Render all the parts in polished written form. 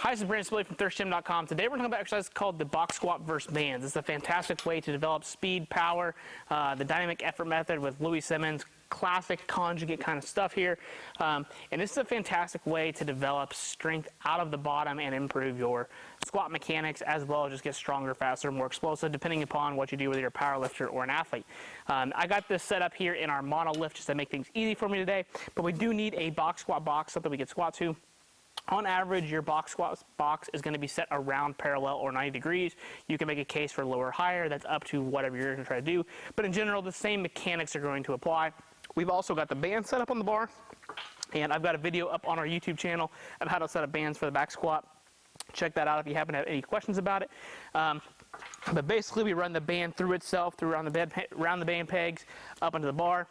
Hi, this is Brandon Spillane from thirstgym.com. Today we're talking about an exercise called the box squat versus bands. It's a fantastic way to develop speed, power, the dynamic effort method with Louis Simmons, classic conjugate kind of stuff here. And this is a fantastic way to develop strength out of the bottom and improve your squat mechanics, as well as just get stronger, faster, more explosive, depending upon what you do, whether you're a power lifter or an athlete. I got this set up here in our monolift just to make things easy for me today, but we do need a box squat box, something we can squat to. On average, your box squat box is going to be set around parallel or 90 degrees. You can make a case for lower or higher. That's up to whatever you're going to try to do. But in general, the same mechanics are going to apply. We've also got the band set up on the bar. And I've got a video up on our YouTube channel of how to set up bands for the back squat. Check that out if you happen to have any questions about it. But basically, we run the band through itself, around the band pegs, up into the bar.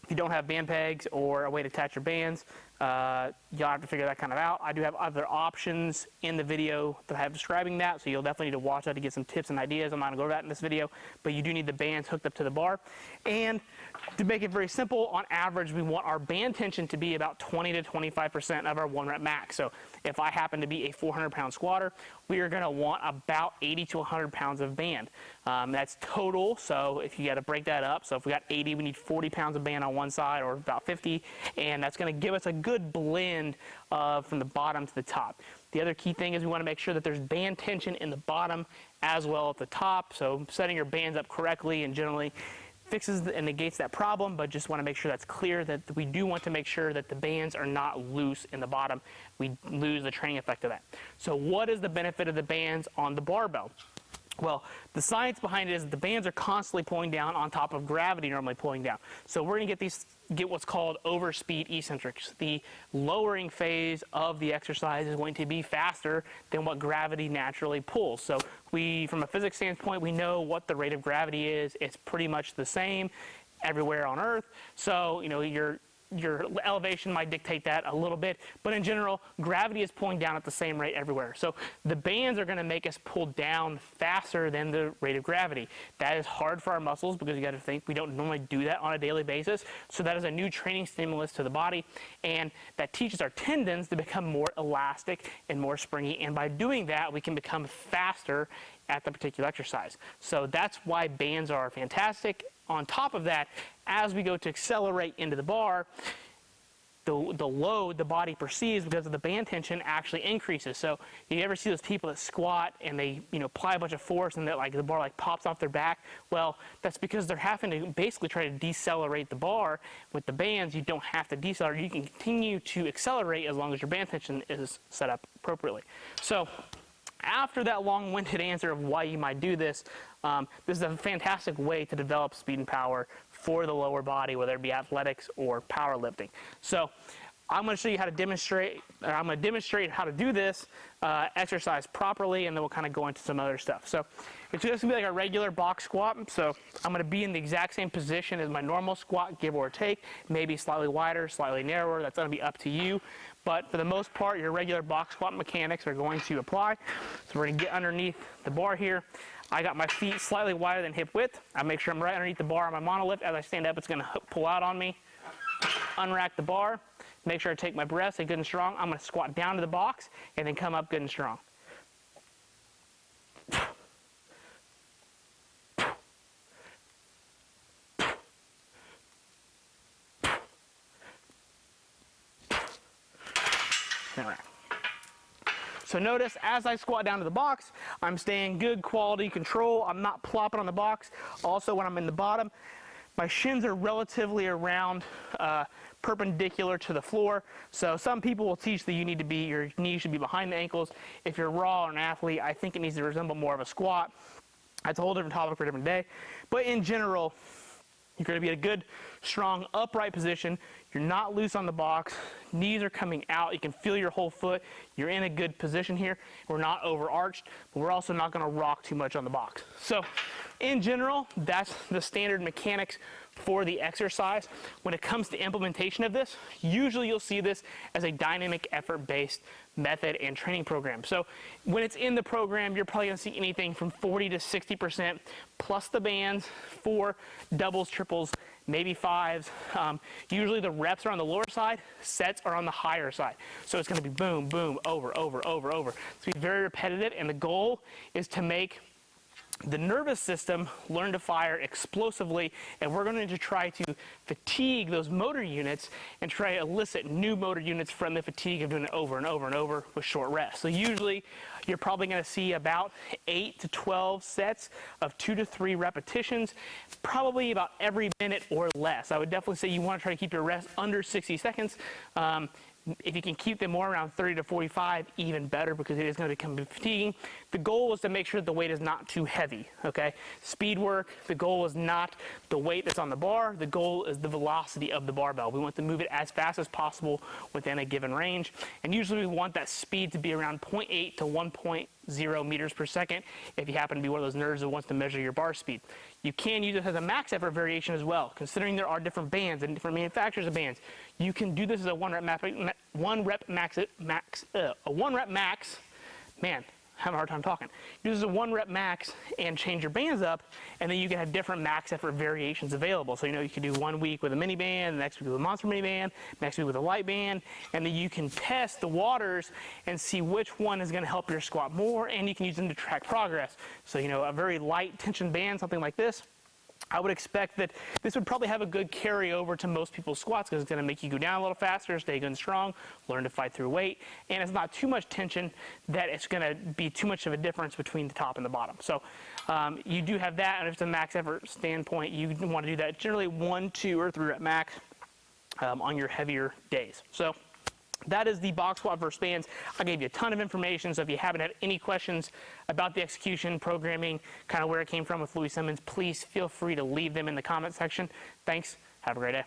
If you don't have band pegs or a way to attach your bands, you'll have to figure that kind of out. I do have other options in the video that I have describing that, so you'll definitely need to watch that to get some tips and ideas. I'm not going to go over that in this video, but you do need the bands hooked up to the bar. And to make it very simple, on average, we want our band tension to be about 20 to 25% of our 1 rep max. So if I happen to be a 400-pound squatter, we are going to want about 80 to 100 pounds of band. That's total, so if you got to break that up, so if we got 80, we need 40 pounds of band on one side, or about 50, and that's going to give us a good blend from the bottom to the top. The other key thing is we want to make sure that there's band tension in the bottom as well at the top, so setting your bands up correctly and generally fixes and negates that problem, but just want to make sure that's clear that we do want to make sure that the bands are not loose in the bottom. We lose the training effect of that. So what is the benefit of the bands on the barbell? Well, the science behind it is that the bands are constantly pulling down on top of gravity normally pulling down. So we're going to get what's called overspeed eccentrics. The lowering phase of the exercise is going to be faster than what gravity naturally pulls. So from a physics standpoint, we know what the rate of gravity is. It's pretty much the same everywhere on Earth. So, your elevation might dictate that a little bit, but in general, gravity is pulling down at the same rate everywhere. So the bands are going to make us pull down faster than the rate of gravity. That is hard for our muscles because you got to think we don't normally do that on a daily basis. So that is a new training stimulus to the body, and that teaches our tendons to become more elastic and more springy. And by doing that, we can become faster at the particular exercise. So that's why bands are fantastic. On top of that, as we go to accelerate into the bar, the load the body perceives because of the band tension actually increases. So you ever see those people that squat and they apply a bunch of force and that the bar pops off their back? Well, that's because they're having to basically try to decelerate the bar. With the bands, you don't have to decelerate. You can continue to accelerate as long as your band tension is set up appropriately. So after that long-winded answer of why you might do this, this is a fantastic way to develop speed and power for the lower body, whether it be athletics or powerlifting. So I'm going to show you how to demonstrate, I'm going to demonstrate how to do this exercise properly, and then we'll kind of go into some other stuff. So it's just going to be like a regular box squat. So I'm going to be in the exact same position as my normal squat, give or take, maybe slightly wider, slightly narrower. That's going to be up to you. But for the most part, your regular box squat mechanics are going to apply. So we're going to get underneath the bar here. I got my feet slightly wider than hip width. I make sure I'm right underneath the bar on my monolift. As I stand up, it's going to pull out on me. Unrack the bar. Make sure I take my breath, stay good and strong. I'm going to squat down to the box and then come up good and strong. All right. So notice as I squat down to the box, I'm staying good quality control. I'm not plopping on the box. Also, when I'm in the bottom, my shins are relatively around perpendicular to the floor. So some people will teach that your knees should be behind the ankles. If you're raw or an athlete, I think it needs to resemble more of a squat. That's a whole different topic for a different day. But in general, you're going to be in a good, strong, upright position. You're not loose on the box. Knees are coming out. You can feel your whole foot. You're in a good position here. We're not overarched, but we're also not going to rock too much on the box. So in general, that's the standard mechanics for the exercise. When it comes to implementation of this, usually you'll see this as a dynamic effort-based method and training program. So when it's in the program, you're probably going to see anything from 40 to 60% plus the bands for doubles, triples, maybe 5s. Usually the reps are on the lower side, sets are on the higher side. So it's going to be boom, boom, over, over, over, over. It's going to be very repetitive, and the goal is to make the nervous system learn to fire explosively, and we're going to try to fatigue those motor units and try to elicit new motor units from the fatigue of doing it over and over and over with short rests. So usually you're probably going to see about 8 to 12 sets of 2 to 3 repetitions, probably about every minute or less. I would definitely say you want to try to keep your rest under 60 seconds. If you can keep them more around 30 to 45, even better, because it is going to become fatiguing. The goal is to make sure that the weight is not too heavy, okay? Speed work, the goal is not the weight that's on the bar. The goal is the velocity of the barbell. We want to move it as fast as possible within a given range. And usually we want that speed to be around 0.8 to 1.0 meters per second if you happen to be one of those nerds that wants to measure your bar speed. You can use it as a max effort variation as well, considering there are different bands and different manufacturers of bands. You can do this as a one rep max. Man, I have a hard time talking. Use this as a 1 rep max and change your bands up, and then you can have different max effort variations available. So you can do 1 week with a mini band, the next week with a monster mini band, next week with a light band, and then you can test the waters and see which one is going to help your squat more, and you can use them to track progress. So a very light tension band, something like this, I would expect that this would probably have a good carryover to most people's squats, because it's going to make you go down a little faster, stay good and strong, learn to fight through weight, and it's not too much tension that it's going to be too much of a difference between the top and the bottom. So you do have that, and if it's a max effort standpoint, you want to do that generally 1, 2, or 3 rep max on your heavier days. So that is the box squat versus bands. I gave you a ton of information, so if you haven't had any questions about the execution, programming, kind of where it came from with Louis Simmons, please feel free to leave them in the comment section. Thanks. Have a great day.